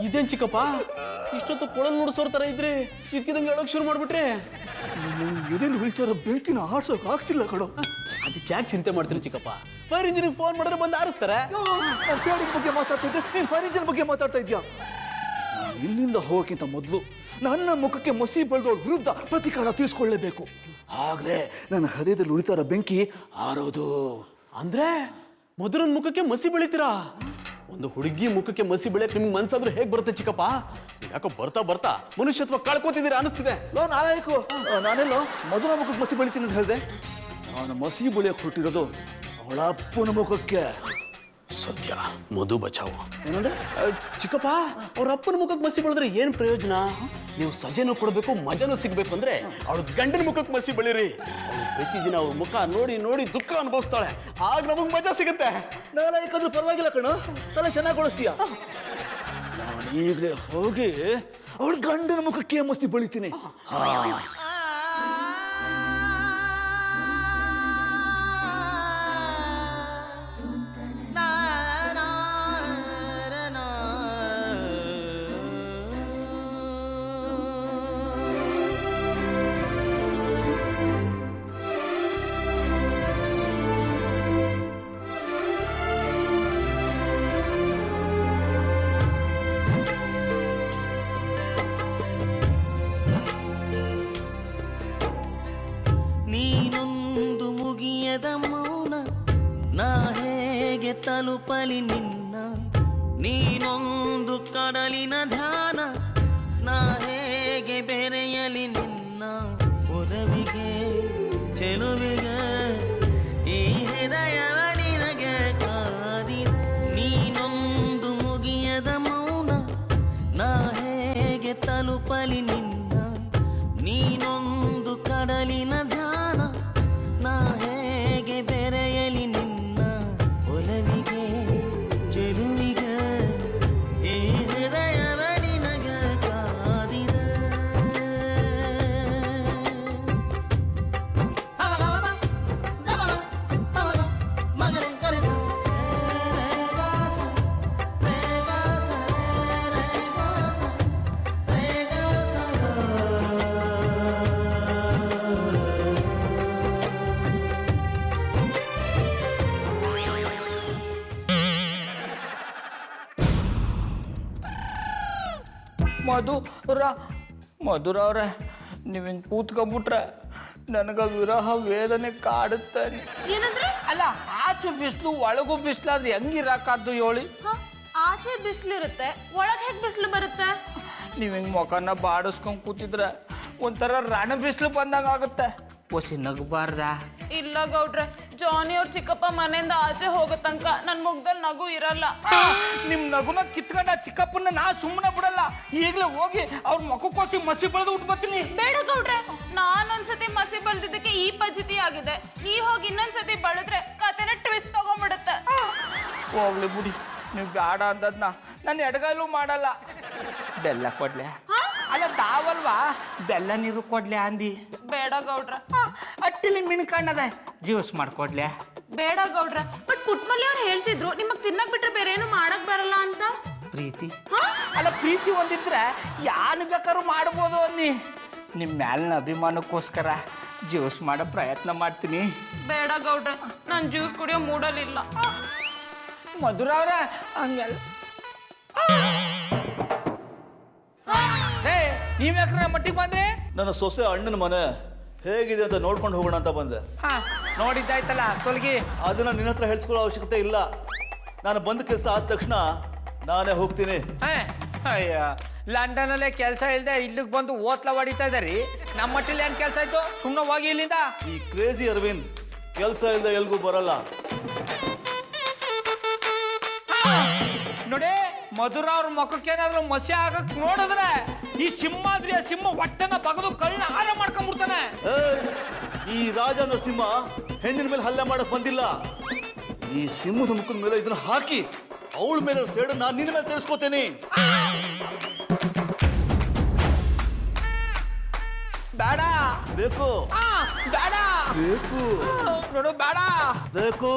ಇದೇನ್ ಚಿಕ್ಕಪ್ಪ, ಇಷ್ಟೊತ್ತು ಕೊಳಲ್ ನುಡಿಸೋರ್ ತರ ಇದ್ರೆ ಇದಕ್ಕಿದಂಗೆ ಹೇಳೋಕ್ ಶುರು ಮಾಡ್ಬಿಟ್ರೆ ಎದೆಲ್ಲಿ ಉಳಿತಾರ ಬೆಂಕಿನ ಆರ್ಸೋಕ್ ಆಗ್ತಿಲ್ಲ ಕಣೋ. ಅದಕ್ಕೆ ಯಾಕೆ ಚಿಂತೆ ಮಾಡ್ತೀರಿ ಚಿಕ್ಕಪ್ಪ? ಫೈರ್ ಇಂಜಿನ್ ಫೋನ್ ಮಾಡಿದ್ರೆ ಬಂದು ಆರಿಸ್ತಾರೆ. ನಾನು ಸೇಡಿಂಗ್ ಬಗ್ಗೆ ಮಾತಾಡ್ತಾ ಇದ್ದೆ, ನೀನು ಫೈರ್ ಇಂಜಿನ್ ಬಗ್ಗೆ ಮಾತಾಡ್ತಾ ಇದ್ಯಾ? ನಾನು ಇಲ್ಲಿಂದ ಹೋಗೋಕ್ಕಿಂತ ಮೊದಲು ನನ್ನ ಮುಖಕ್ಕೆ ಮಸಿ ಬೆಳೆದವಳ ವಿರುದ್ಧ ಪ್ರತೀಕಾರ ತೀರಿಸ್ಕೊಳ್ಳೇಬೇಕು. ಆಗ್ಲೇ ನನ್ನ ಹೃದಯದಲ್ಲಿ ಉಳಿತಾರ ಬೆಂಕಿ ಆರೋದು. ಅಂದ್ರೆ ಮಧುರನ್ ಮುಖಕ್ಕೆ ಮಸಿ ಬೆಳಿತೀರಾ? ಒಂದು ಹುಡುಗಿ ಮುಖಕ್ಕೆ ಮಸಿ ಬೆಳೆಯಕ್ಕೆ ನಿಮ್ಗೆ ಮನ್ಸಾದ್ರೂ ಹೇಗೆ ಬರುತ್ತೆ ಚಿಕ್ಕಪ್ಪ? ಯಾಕೋ ಬರ್ತಾ ಬರ್ತಾ ಮನುಷ್ಯತ್ವ ಕಳ್ಕೊತಿದ್ದೀರಾ ಅನಿಸ್ತಿದೆ. ನಾಯಕು ನಾನೆಲ್ಲೋ ಮಧುರ ಮುಖಕ್ಕೆ ಮಸಿ ಬೆಳಿತೀನಿ ಅಂತ ಹೇಳಿದೆ. ನಾನು ಮಸಿ ಬೆಳೆಯಕ್ಕೆ ಹೊರಟಿರೋದು ಅವಳ ಅಪ್ಪನ ಮುಖಕ್ಕೆ. ಸತ್ಯ, ಮಧು ಬಚಾವು. ಏನಂದ್ರೆ ಚಿಕ್ಕಪ್ಪ, ಅವ್ರ ಅಪ್ಪನ ಮುಖಕ್ಕೆ ಮಸಿ ಬೆಳೆದ್ರೆ ಏನ್ ಪ್ರಯೋಜನ? ನೀವು ಸಜೆನೂ ಕೊಡ್ಬೇಕು, ಮಜನೂ ಸಿಗ್ಬೇಕು ಅಂದ್ರೆ ಅವಳ ಗಂಡನ ಮುಖಕ್ಕೆ ಮಸಿ ಬೆಳಿರಿ. ಅವಳು ಪ್ರತಿದಿನ ಅವ್ರ ಮುಖ ನೋಡಿ ನೋಡಿ ದುಃಖ ಅನುಭವಿಸ್ತಾಳೆ, ಆಗ ನಮಗ್ ಮಜಾ ಸಿಗುತ್ತೆ. ನಾಯಕಂದ್ರೂ ಪರವಾಗಿಲ್ಲ ಕಣೋ, ತಲೆ ಚೆನ್ನಾಗಿ ಕೊಡಿಸ್ತೀಯ. ನಾನು ಈಗಲೇ ಹೋಗಿ ಅವಳ ಗಂಡನ ಮುಖಕ್ಕೆ ಮಸಿ ಬೆಳಿತೀನಿ. ನೀನೊಂದು ಮುಗಿಯದ ಮೌನ, ನಾ ಹೇಗೆ ತಲುಪಲಿ ನಿನ್ನ? ನೀನೊಂದು ಕಡಲಿನ ಧ್ಯಾನ, ನಾ ಹೇಗೆ ಬೆರೆಯಲಿ ನಿನ್ನ? ಒಲವಿಗೆ ಚೆಲುವಿಗೆ ಈ ಹೃದಯವ ನಿನಗೆ ಕಾದಿದೆ. ನೀನೊಂದು ಮುಗಿಯದ ಮೌನ, ನಾ ಹೇಗೆ ತಲುಪಲಿ ನಿನ್ನ? ನೀನೊಂದು ಕಡಲಿನ ಧ್ಯಾನ, ನಾ ಹೇಗೆ ಬೆರೆಯಲಿ ನಿನ್ನ? ಒಲವಿಗೆ ಚೆಲುವಿಗೆ ಈ ಹೃದಯವ ನಿನಗೆ ಕಾದಿದೆ. ಮಗನೇ ಕರೆಸ ಮಧುರ ಅವ್ರೆ, ನೀವು ಹಿಂಗೆ ಕೂತ್ಕೊಂಡ್ಬಿಟ್ರೆ ನನಗೆ ವಿರಹ ವೇದನೆ ಕಾಡುತ್ತಾನೆ. ಏನಂದ್ರೆ? ಅಲ್ಲ, ಆಚೆ ಬಿಸಿಲು ಒಳಗೂ ಬಿಸಿಲಾದ್ರೆ ಹೆಂಗಿರಕ್ಕಾದ್ದು ಹೇಳಿ? ಆಚೆ ಬಿಸಿಲಿರುತ್ತೆ, ಒಳಗೆ ಹೇಗೆ ಬಿಸಿಲು ಬರುತ್ತೆ? ನೀವು ಹಿಂಗೆ ಮುಖನ ಬಾಡಿಸ್ಕೊಂಡು ಕೂತಿದ್ರೆ ಒಂಥರ ರಣ ಬಿಸಿಲು ಬಂದಂಗೆ ಆಗುತ್ತೆ. ಒಸಿ ನಗಬಾರ್ದ? ಇಲ್ಲ ಗೌಡ್ರೆ, ಜಾನಿ ಅವ್ರ ಚಿಕ್ಕಪ್ಪ ಮನೆಯಿಂದ ಆಚೆ ಹೋಗೋ ತನಕ ನನ್ನ ಮುಖದಲ್ಲಿ ನಗು ಇರಲ್ಲ. ನಿಮ್ಮ ನಗುನ ಕಿತ್ಕೊಂಡ ಚಿಕ್ಕಪ್ಪನ ನಾ ಸುಮ್ಮನೆ ಬಿಡಲ್ಲ. ಈಗಲೇ ಹೋಗಿ ಅವ್ರ ಮುಖಕ್ಕೋಸಿ ಮಸಿ ಬೆಳೆದು ಉಟ್ಬತ್ತೀನಿ. ಬೇಡ ಗೌಡ್ರೆ, ನಾನೊಂದ್ಸತಿ ಮಸಿ ಬೆಳೆದಿದ್ದಕ್ಕೆ ಈ ಪದ್ಧತಿ ಆಗಿದೆ. ನೀವ್ ಹೋಗಿ ಇನ್ನೊಂದ್ಸತಿ ಬೆಳೆದ್ರೆ ಕತೆನ ಟ್ವಿಸ್ಟ್ ತಗೊಂಡ್ಬಿಡುತ್ತೆ. ಹೋಗ್ಲಿ ಬಿಡಿ, ನೀವು ಬೇಡ ಅಂದದ್ನ ನಾನು ಎಡಗಲ್ಲೂ ಮಾಡಲ್ಲ. ಬೆಲ್ಲ ಕೊಡ್ಲೆ? ಅಲ್ಲ, ತಾವಲ್ವಾ ಬೆಲ್ಲ ನೀರು ಕೊಡ್ಲೆ ಅಂದಿ? ಬೇಡ ಗೌಡ್ರ. ಅಟ್ಟಿಲಿ ಮಿಣ್ಕಣ್ಣದ ಜ್ಯೂಸ್ ಮಾಡ್ಕೊಡ್ಲೆ? ಬೇಡ ಗೌಡ್ರ. ಬಟ್ ಪುಟ್ಮಲ್ಲಿ ಅವ್ರು ಹೇಳ್ತಿದ್ರು ನಿಮಗ್ ತಿನ್ನಕ್ ಬಿಟ್ರೆ ಬೇರೆ ಏನು ಮಾಡಕ್ ಬರಲ್ಲ ಅಂತ. ಪ್ರೀತಿ? ಅಲ್ಲ, ಪ್ರೀತಿ ಒಂದಿದ್ರೆ ಯಾನು ಬೇಕಾದ್ರೂ ಮಾಡ್ಬೋದು ಅನ್ನಿ. ನಿಮ್ಮ ಮ್ಯಾಲಿನ ಅಭಿಮಾನಕ್ಕೋಸ್ಕರ ಜ್ಯೂಸ್ ಮಾಡೋ ಪ್ರಯತ್ನ ಮಾಡ್ತೀನಿ. ಬೇಡ ಗೌಡ್ರ, ನಾನು ಜ್ಯೂಸ್ ಕುಡಿಯೋ ಮೂಡಲಿಲ್ಲ. ಮಧುರ ಅವ್ರ ಹಂಗೆಲ್ಲ ನೀವ್ಯಾಕ್ರ ಮಟ್ಟಿಗೆ ಬಂದ್ರೆ? ನನ್ನ ಸೊಸೆ ಅಣ್ಣನ ಮನೆ ಹೇಗಿದೆ ಅಂತ ನೋಡ್ಕೊಂಡು ಹೋಗೋಣ ಅಂತ ಬಂದೆ. ನೋಡಿದ್ದಾಯ್ತಲ್ಲ ತೊಲಗಿ. ಅದನ್ನ ನಿನ್ನ ಹತ್ರ ಹೇಳ್ಸ್ಕೊಳ್ಳೋ ಅವಶ್ಯಕತೆ ಇಲ್ಲ. ನಾನು ಬಂದ ಕೆಲಸ ಆದ ತಕ್ಷಣ ನಾನೇ ಹೋಗ್ತೀನಿ. ಅಯ್ಯ, ಲಂಡನಲ್ಲೇ ಕೆಲಸ ಇಲ್ಲದೆ ಇಲ್ಲಿಗೆ ಬಂದು ಓತ್ಲ ಹೊಡಿತಾ ಇದ್ದಾರಿ. ನಮ್ಮ ಮಟ್ಟಿಲಿ ಏನ್ ಕೆಲಸ ಆಯ್ತು? ಸುಮ್ಮನೆ ಹೋಗಿ ಇಲ್ಲಿಂದ. ಈ ಕ್ರೇಜಿ ಅರವಿಂದ್ ಕೆಲಸ ಇಲ್ಲದೆ ಎಲ್ಗೂ ಬರಲ್ಲ. ನೋಡಿ, ಮಧುರ ಅವ್ರ ಮುಖಕ್ಕೇನಾದ್ರೂ ಮಸಿ ಆಗಕ್ ನೋಡಿದ್ರೆ ಈ ಸಿಂಹಾದ್ರಿಯ ಸಿಂಹ ಹೊಟ್ಟೆನ ಬಗದು ಕಳ್ಳ ಹಾರ ಮಾಡ್ಕೊಂಡ್ಬಿಡ್ತಾನೆ. ಈ ರಾಜ ನರಸಿಂಹ ಹೆಣ್ಣಿನ ಮೇಲೆ ಹಲ್ಲೆ ಮಾಡಕ್ ಬಂದಿಲ್ಲ. ಈ ಸಿಂಹದ ಮುಖದ ಮೇಲೆ ಇದನ್ನ ಹಾಕಿ ಅವಳ ಮೇಲೆ ಸೇಡು ನಾನು ನಿನ್ನ ಮೇಲೆ ತರಿಸ್ಕೋತೇನೆ. ಬೇಡ. ಬೇಕು. ಬೇಡ. ಬೇಕು. ನೋಡು, ಬೇಡ. ಬೇಕು.